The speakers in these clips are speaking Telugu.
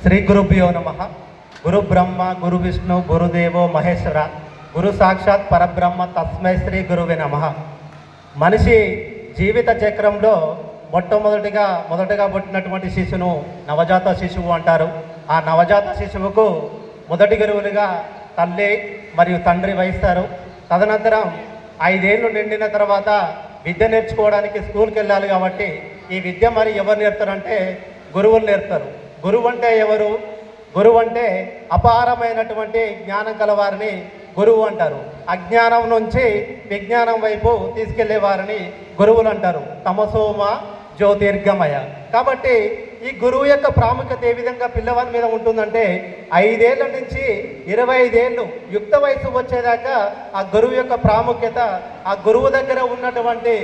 శ్రీ గురుభ్యో నమః. గురు బ్రహ్మ గురు విష్ణు గురుదేవో మహేశ్వర గురు సాక్షాత్ పరబ్రహ్మ తస్మై శ్రీ గురువే నమః. మనిషి జీవిత చక్రంలో మొదటగా పుట్టినటువంటి శిశువును నవజాత శిశువు అంటారు. ఆ నవజాత శిశువుకు మొదటి గురువులుగా తల్లి మరియు తండ్రి వహిస్తారు. తదనంతరం 5 ఏళ్ళు నిండిన తర్వాత విద్య నేర్చుకోవడానికి స్కూల్కి వెళ్ళాలి. కాబట్టి ఈ విద్య మరి ఎవరు నేర్తారంటే గురువులు నేర్తారు. గురువు అంటే ఎవరు? గురువు అంటే అపారమైనటువంటి జ్ఞానం కలవారిని గురువు అంటారు. అజ్ఞానం నుంచి విజ్ఞానం వైపు తీసుకెళ్లే వారిని గురువులు అంటారు. తమసోమ జ్యోతిర్గమయ. కాబట్టి ఈ గురువు యొక్క ప్రాముఖ్యత ఏ విధంగా పిల్లవాడి మీద ఉంటుందంటే 5 ఏళ్ళ నుంచి 25 ఏళ్ళు యుక్త వయసు వచ్చేదాకా ఆ గురువు యొక్క ప్రాముఖ్యత, ఆ గురువు దగ్గర ఉన్నటువంటి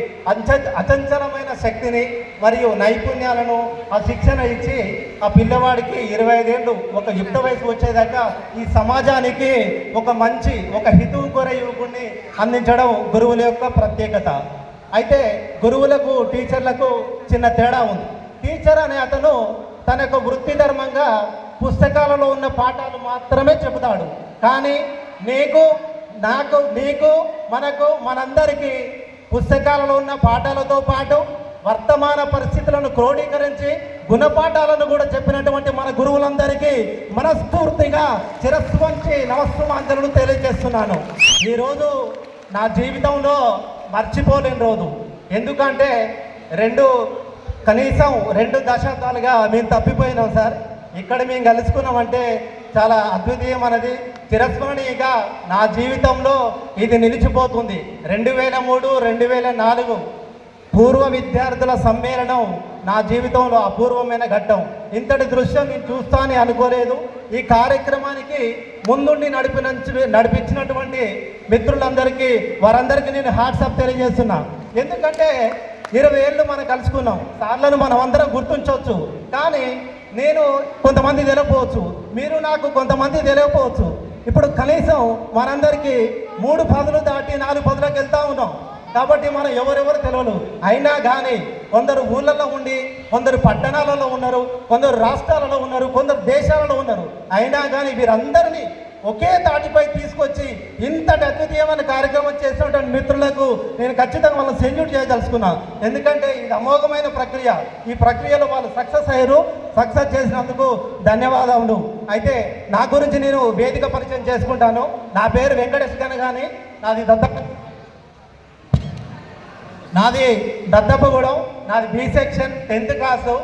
అచంచలమైన శక్తిని మరియు నైపుణ్యాలను ఆ శిక్షణ ఇచ్చి ఆ పిల్లవాడికి 25 ఏళ్ళు ఒక యుక్త వయసు వచ్చేదాకా ఈ సమాజానికి ఒక హితువు యువకుడిని అందించడం గురువుల యొక్క ప్రత్యేకత. అయితే గురువులకు టీచర్లకు చిన్న తేడా ఉంది. టీచర్ అనే అతను తన యొక్క వృత్తి ధర్మంగా పుస్తకాలలో ఉన్న పాఠాలు మాత్రమే చెబుతాడు. కానీ మనందరికీ పుస్తకాలలో ఉన్న పాఠాలతో పాటు వర్తమాన పరిస్థితులను క్రోడీకరించి గుణపాఠాలను కూడా చెప్పినటువంటి మన గురువులందరికీ మనస్ఫూర్తిగా శిరస్సు వంచి నమస్సుమాంజలు తెలియజేస్తున్నాను. ఈరోజు నా జీవితంలో మర్చిపోలేని రోజు. ఎందుకంటే కనీసం 2 దశాబ్దాలుగా మేము తప్పిపోయినాం సార్. ఇక్కడ మేము కలుసుకున్నామంటే చాలా అద్వితీయం అనేది చిరస్మరణీయంగా నా జీవితంలో ఇది నిలిచిపోతుంది. 2003, 2004 పూర్వ విద్యార్థుల సమ్మేళనం నా జీవితంలో అపూర్వమైన ఘట్టం. ఇంతటి దృశ్యం నేను చూస్తానని అనుకోలేదు. ఈ కార్యక్రమానికి ముందుండి నడిపించినటువంటి మిత్రులందరికీ వారందరికీ నేను హ్యాట్సాప్ తెలియజేస్తున్నా. ఎందుకంటే 20 ఏళ్ళు మనం కలుసుకున్నాం. సార్లను మనం అందరం గుర్తుంచవచ్చు. కానీ నేను కొంతమంది తెలియకపోవచ్చు, మీరు నాకు కొంతమంది తెలియకపోవచ్చు. ఇప్పుడు కనీసం మనందరికీ 3 పదులు దాటి 4 పదులకు వెళ్తూ ఉన్నాం. కాబట్టి మనం ఎవరెవరు తెలియదు. అయినా కానీ కొందరు ఊళ్ళల్లో ఉండి, కొందరు పట్టణాలలో ఉన్నారు, కొందరు రాష్ట్రాలలో ఉన్నారు, కొందరు దేశాలలో ఉన్నారు. అయినా కానీ వీరందరినీ ఒకే తాటిపై తీసుకొచ్చి ఇంతటి అద్వితీయమైన కార్యక్రమం చేసినటువంటి మిత్రులకు నేను ఖచ్చితంగా వాళ్ళని సెల్యూట్ చేయదలుచుకున్నాను. ఎందుకంటే ఇది అమోఘమైన ప్రక్రియ. ఈ ప్రక్రియలో వాళ్ళు సక్సెస్ చేసినందుకు ధన్యవాదములు. అయితే నా గురించి నేను వేదిక పరిచయం చేసుకుంటాను. నా పేరు వెంకటేష్ కనగాని. నాది దద్దప్పగూడెం. నాది B section, 10th class,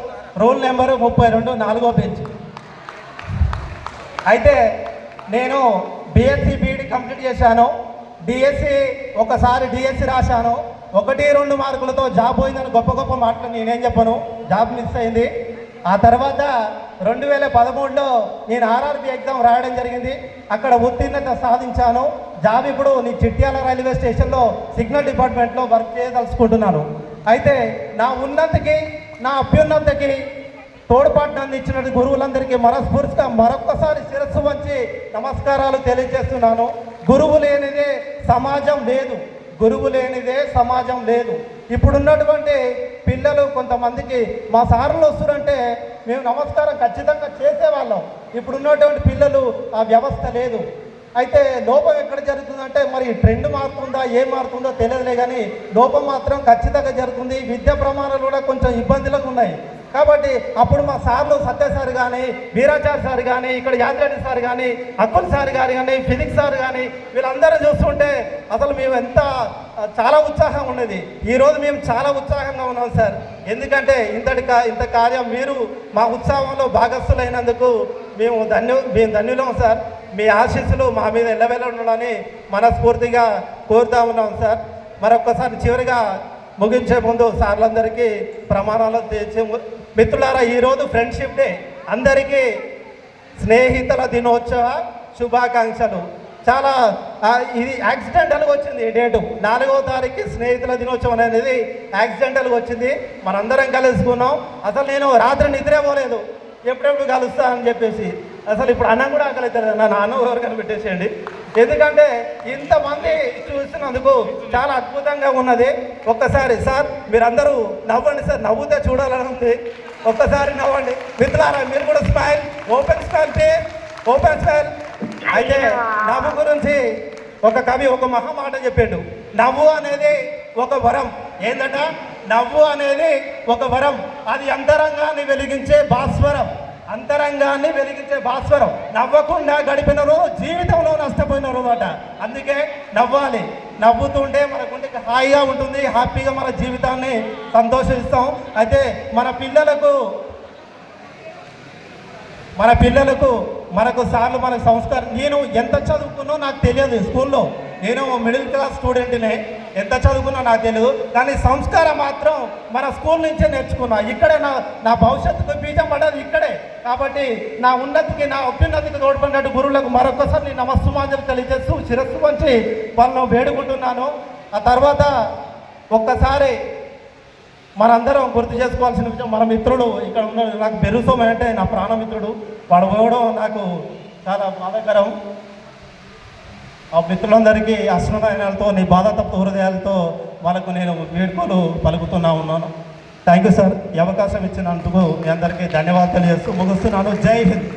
roll number 32, 4వ బెంచ్. అయితే నేను బిఎస్సి బీఈడి కంప్లీట్ చేశాను. ఒకసారి డిఎస్సి రాశాను. 1-2 మార్కులతో జాబ్ పోయిందని గొప్ప మాటలు నేనేం చెప్పను. జాబ్ మిస్ అయింది. ఆ తర్వాత 2013లో నేను ఆర్ఆర్బి ఎగ్జామ్ రాయడం జరిగింది. అక్కడ ఉత్తీర్ణత సాధించాను. జాబ్ ఇప్పుడు చిట్యాల రైల్వే స్టేషన్లో సిగ్నల్ డిపార్ట్మెంట్లో వర్క్ చేయదలుచుకుంటున్నాను. అయితే నా ఉన్నతికి, నా అభ్యున్నతికి తోడ్పాటును అందించిన గురువులందరికీ మనస్ఫూర్తిగా మరొక్కసారి శిరస్సు వంచి నమస్కారాలు తెలియజేస్తున్నాను. గురువు లేనిదే సమాజం లేదు. ఇప్పుడున్నటువంటి పిల్లలు కొంతమందికి మా సార్లు వస్తున్నారంటే మేము నమస్కారం ఖచ్చితంగా చేసేవాళ్ళం. ఇప్పుడున్నటువంటి పిల్లలు ఆ వ్యవస్థ లేదు. అయితే లోపం ఎక్కడ జరుగుతుందంటే మరి ట్రెండ్ మారుతుందా, ఏం మారుతుందో తెలియదులే, కానీ లోపం మాత్రం ఖచ్చితంగా జరుగుతుంది. విద్యా ప్రమాణాలు కూడా కొంచెం ఇబ్బందులకు ఉన్నాయి. కాబట్టి అప్పుడు మా సార్లు సత్య సార్ కానీ, వీరాచార్య సార్ కానీ, ఇక్కడ యాదిరెడ్డి సార్ కానీ, అక్కుల్ సార్ గారు కానీ, ఫిజిక్స్ సార్ కానీ వీళ్ళందరూ చూస్తుంటే అసలు మేము చాలా ఉత్సాహం ఉన్నది. ఈరోజు మేము చాలా ఉత్సాహంగా ఉన్నాం సార్. ఎందుకంటే ఇంత కార్యం మీరు మా ఉత్సాహంలో భాగస్థులైనందుకు మేము ధన్యులం సార్. మీ ఆశీస్సులు మా మీద ఎల్లవేళ ఉండాలని మనస్ఫూర్తిగా కోరుతా ఉన్నాం సార్. మరొక్కసారి చివరిగా ముగించే ముందు సార్లందరికీ ప్రమాణాలు తెచ్చే మిత్రులారా, ఈరోజు ఫ్రెండ్షిప్ డే. అందరికీ స్నేహితుల దినోత్సవ శుభాకాంక్షలు. చాలా ఇది యాక్సిడెంటల్గా వచ్చింది. డేటు 4వ తారీఖు స్నేహితుల దినోత్సవం అనేది యాక్సిడెంటల్గా వచ్చింది. మనందరం కలుసుకున్నాం. అసలు నేను రాత్రి నిద్రపోలేదు, ఎప్పుడెప్పుడు కలుస్తా అని చెప్పేసి. అసలు ఇప్పుడు అన్నం కూడా ఆకలిస్తారు. నా నాన్న ఎవరు కనిపెట్టేసేయండి. ఎందుకంటే ఇంతమంది చూస్తున్నందుకు చాలా అద్భుతంగా ఉన్నది. ఒక్కసారి సార్ మీరందరూ నవ్వండి సార్, నవ్వుతే చూడాలని ఉంది. ఒక్కసారి నవ్వండి మిత్రులారా, మీరు కూడా smile, open smile please, open smile. అయితే నవ్వు గురించి ఒక కవి ఒక మహామాట చెప్పాడు. నవ్వు అనేది ఒక వరం. ఏంటంట? నవ్వు అనేది ఒక వరం, అది అంతరంగాన్ని వెలిగించే భాస్వరం. అంతరంగాన్ని వెలిగించే భాస్వరం. నవ్వకుండా గడిపిన రోజు జీవితంలో నష్టపోయిన రోజు అట. అందుకే నవ్వాలి. నవ్వుతుంటే మన గుండెకి హాయిగా ఉంటుంది, హ్యాపీగా మన జీవితాన్ని సంతోషిస్తాం. అయితే మన పిల్లలకు మనకు సార్లు మనకు సంస్కారం. నేను ఎంత చదువుకున్నో నాకు తెలియదు. స్కూల్లో నేను మిడిల్ క్లాస్ స్టూడెంట్నే, ఎంత చదువుకున్నా నాకు తెలియదు. కానీ సంస్కారం మాత్రం మన స్కూల్ నుంచే నేర్చుకున్నా. ఇక్కడే నా భవిష్యత్తుకు బీజం పడ్డది ఇక్కడే. కాబట్టి నా ఉన్నతికి, నా అభ్యున్నతికి తోడ్పడినట్టు గురువులకు మరొకసారి నేను నమస్సుమాంజలు తెలియజేస్తూ శిరస్సు వంచి వాళ్ళను వేడుకుంటున్నాను. ఆ తర్వాత ఒక్కసారి మనందరం గుర్తు చేసుకోవాల్సిన విషయం, మన మిత్రుడు ఇక్కడ ఉన్న నాకు బెరుసోమ అంటే నా ప్రాణమిత్రుడు, వాడు పోవడం నాకు చాలా బాధాకరం. ఆ మిత్రులందరికీ అశ్రునయనాలతో, నీ బాధ తప్పు హృదయాలతో వాళ్ళకు నేను వేడుకలు పలుకుతున్నా ఉన్నాను. Thank you sir. ఈ అవకాశం ఇచ్చినందుకు మీ అందరికీ ధన్యవాదాలు తెలియజేస్తూ ముగిస్తున్నాను. జై హింద్.